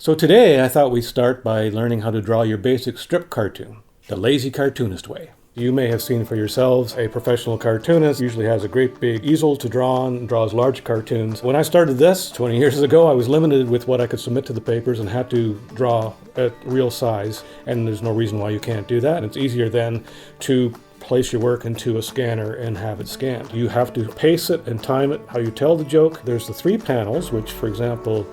So today I thought we'd start by learning how to draw your basic strip cartoon, the Lazy Cartoonist way. You may have seen for yourselves a professional cartoonist usually has a great big easel to draw on and draws large cartoons. When I started this 20 years ago, I was limited with what I could submit to the papers and had to draw at real size, and there's no reason why you can't do that. It's easier then to place your work into a scanner and have it scanned. You have to pace it and time it how you tell the joke. There's the 3 panels, which for example,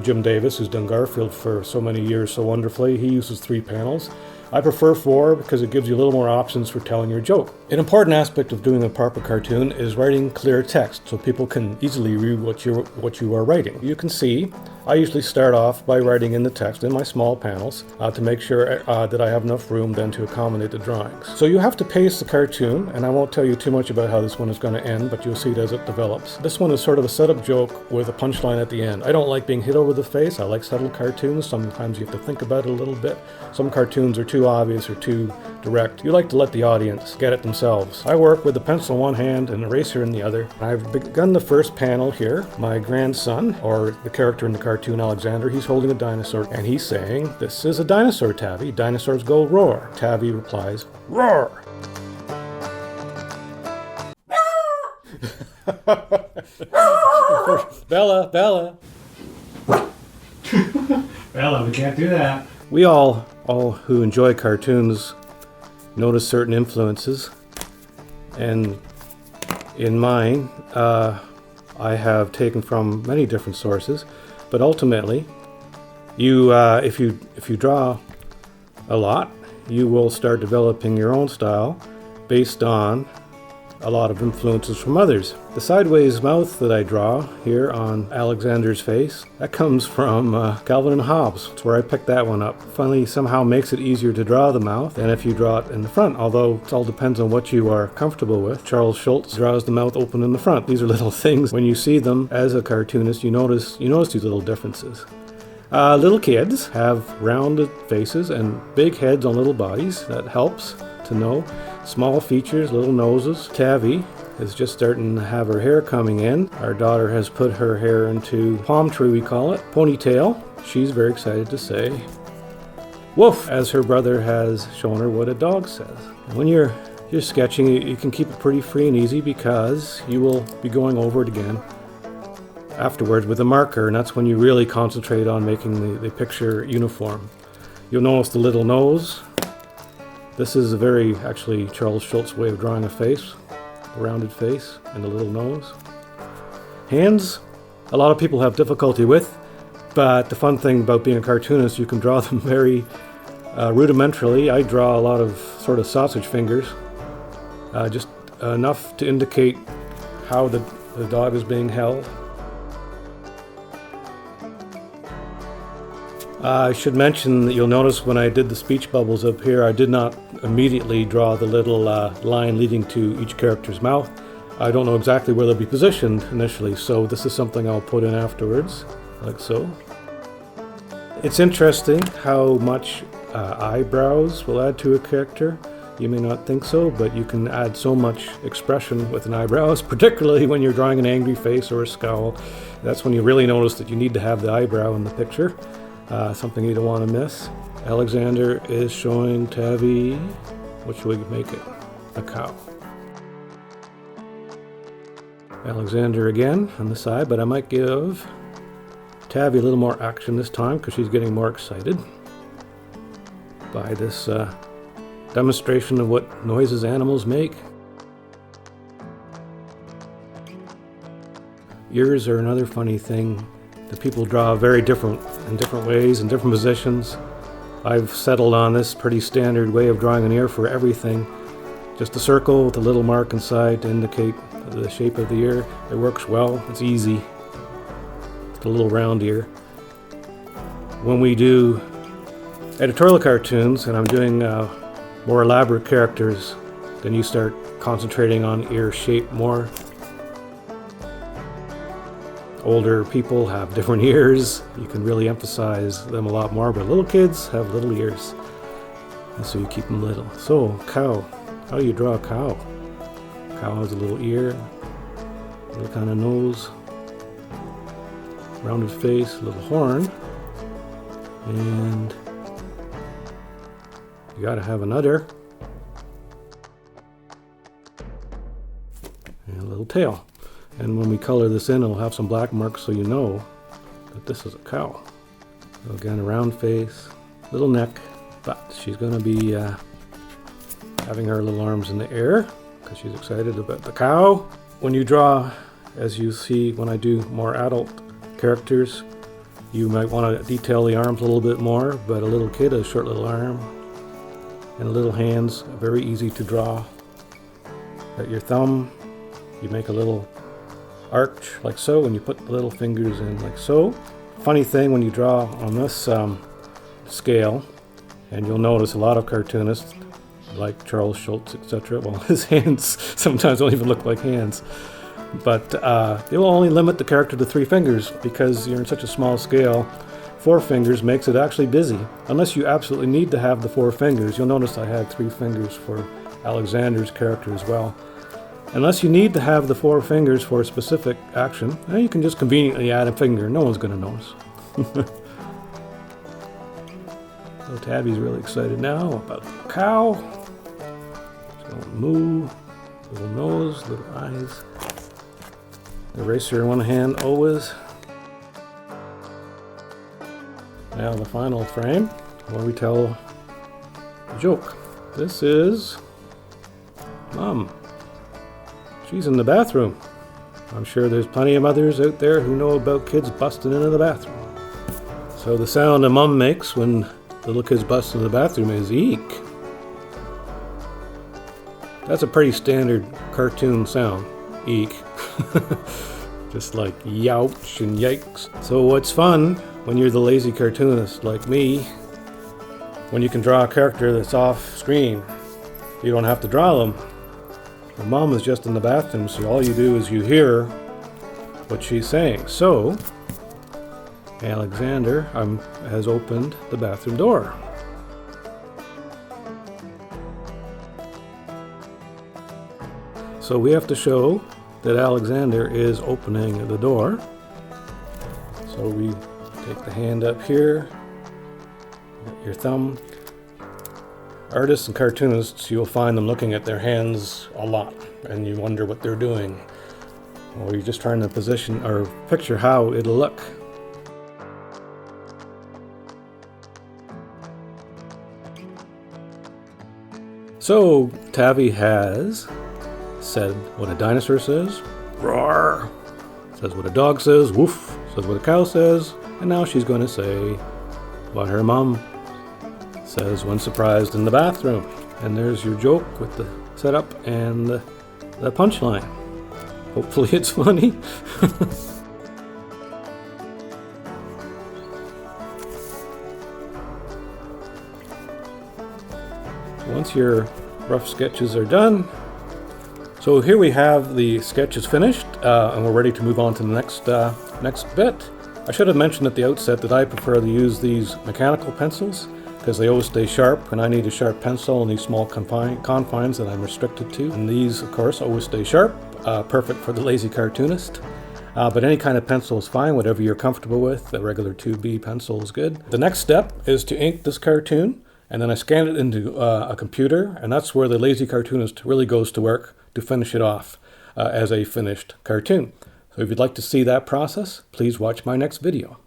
Jim Davis, who's done Garfield for so many years so wonderfully, he uses 3 panels. I prefer 4 because it gives you a little more options for telling your joke. An important aspect of doing a proper cartoon is writing clear text so people can easily read what you are writing. You can see I usually start off by writing in the text in my small panels to make sure that I have enough room then to accommodate the drawings. So you have to pace the cartoon, and I won't tell you too much about how this one is going to end, but you'll see it as it develops. This one is sort of a setup joke with a punchline at the end. I don't like being hit over the face. I like subtle cartoons. Sometimes you have to think about it a little bit. Some cartoons are too obvious or too direct. You like to let the audience get it themselves. I work with a pencil in one hand and an eraser in the other. I've begun the first panel here. My grandson, or the character in the cartoon, Alexander, he's holding a dinosaur and he's saying, "This is a dinosaur, Tavi. Dinosaurs go roar." Tavi replies, "Roar." Bella. Bella, we can't do that. We all who enjoy cartoons notice certain influences, and in mine, I have taken from many different sources, but ultimately, if you draw a lot, you will start developing your own style based on a lot of influences from others. The sideways mouth that I draw here on Alexander's face, that comes from Calvin and Hobbes. It's where I picked that one up. Funny, somehow makes it easier to draw the mouth than if you draw it in the front, although it all depends on what you are comfortable with. Charles Schulz draws the mouth open in the front. These are little things. When you see them as a cartoonist, you notice these little differences. Little kids have rounded faces and big heads on little bodies. That helps to know. Small features, little noses. Tavi is just starting to have her hair coming in. Our daughter has put her hair into palm tree, we call it, ponytail. She's very excited to say woof, as her brother has shown her what a dog says. And when you're sketching, you can keep it pretty free and easy because you will be going over it again afterwards with a marker, and that's when you really concentrate on making the picture uniform. You'll notice the little nose. This is a very, actually, Charles Schulz way of drawing a face, a rounded face and a little nose. Hands, a lot of people have difficulty with, but the fun thing about being a cartoonist, you can draw them very rudimentarily. I draw a lot of sort of sausage fingers, just enough to indicate how the dog is being held. I should mention that you'll notice when I did the speech bubbles up here, I did not immediately draw the little line leading to each character's mouth. I don't know exactly where they'll be positioned initially, so this is something I'll put in afterwards, like so. It's interesting how much eyebrows will add to a character. You may not think so, but you can add so much expression with an eyebrows, particularly when you're drawing an angry face or a scowl. That's when you really notice that you need to have the eyebrow in the picture. Something you don't want to miss. Alexander is showing Tavi, what should we make it? A cow. Alexander again on the side, but I might give Tavi a little more action this time because she's getting more excited by this demonstration of what noises animals make. Ears are another funny thing. The people draw very different in different ways, in different positions. I've settled on this pretty standard way of drawing an ear for everything. Just a circle with a little mark inside to indicate the shape of the ear. It works well, it's easy. It's a little round ear. When we do editorial cartoons, and I'm doing more elaborate characters, then you start concentrating on ear shape more. Older people have different ears. You can really emphasize them a lot more, but little kids have little ears, and so you keep them little. So, cow. How do you draw a cow? Cow has a little ear, little kind of nose, rounded face, little horn. And you gotta have another. And a little tail. And when we color this in, it'll have some black marks so you know that this is a cow. So again, a round face, little neck, but she's gonna be having her little arms in the air because she's excited about the cow. When you draw, as you see when I do more adult characters, you might want to detail the arms a little bit more, but a little kid has a short little arm and little hands, very easy to draw. At your thumb, you make a little arch like so, and you put the little fingers in like so. Funny thing when you draw on this scale, and you'll notice a lot of cartoonists like Charles Schultz, etc. Well, his hands sometimes don't even look like hands. But they will only limit the character to 3 fingers because you're in such a small scale. 4 fingers makes it actually busy. Unless you absolutely need to have the 4 fingers. You'll notice I had 3 fingers for Alexander's character as well. Unless you need to have the 4 fingers for a specific action, you can just conveniently add a finger. No one's going to notice. So Tabby's really excited now about the cow. She's going to moo. Little nose, little eyes. Eraser in one hand always. Now the final frame where we tell the joke. This is Mom. She's in the bathroom. I'm sure there's plenty of mothers out there who know about kids busting into the bathroom. So the sound a mom makes when the little kids bust into the bathroom is eek. That's a pretty standard cartoon sound. Eek. Just like youch and yikes. So what's fun when you're the lazy cartoonist like me, when you can draw a character that's off screen, you don't have to draw them. The mom is just in the bathroom, so all you do is you hear what she's saying. So Alexander has opened the bathroom door. So we have to show that Alexander is opening the door. So we take the hand up here, your thumb. Artists and cartoonists, you'll find them looking at their hands a lot, and you wonder what they're doing. Or you're just trying to position or picture how it'll look. So Tabby has said what a dinosaur says, roar, says what a dog says, woof, says what a cow says, and now she's going to say what her mom says when surprised in the bathroom. And there's your joke with the setup and the punchline. Hopefully it's funny. Once your rough sketches are done, so here we have the sketches finished, and we're ready to move on to the next bit. I should have mentioned at the outset that I prefer to use these mechanical pencils because they always stay sharp, and I need a sharp pencil in these small confines that I'm restricted to. And these, of course, always stay sharp, perfect for the lazy cartoonist. But any kind of pencil is fine, whatever you're comfortable with. A regular 2B pencil is good. The next step is to ink this cartoon, and then I scan it into a computer, and that's where the lazy cartoonist really goes to work to finish it off as a finished cartoon. So if you'd like to see that process, please watch my next video.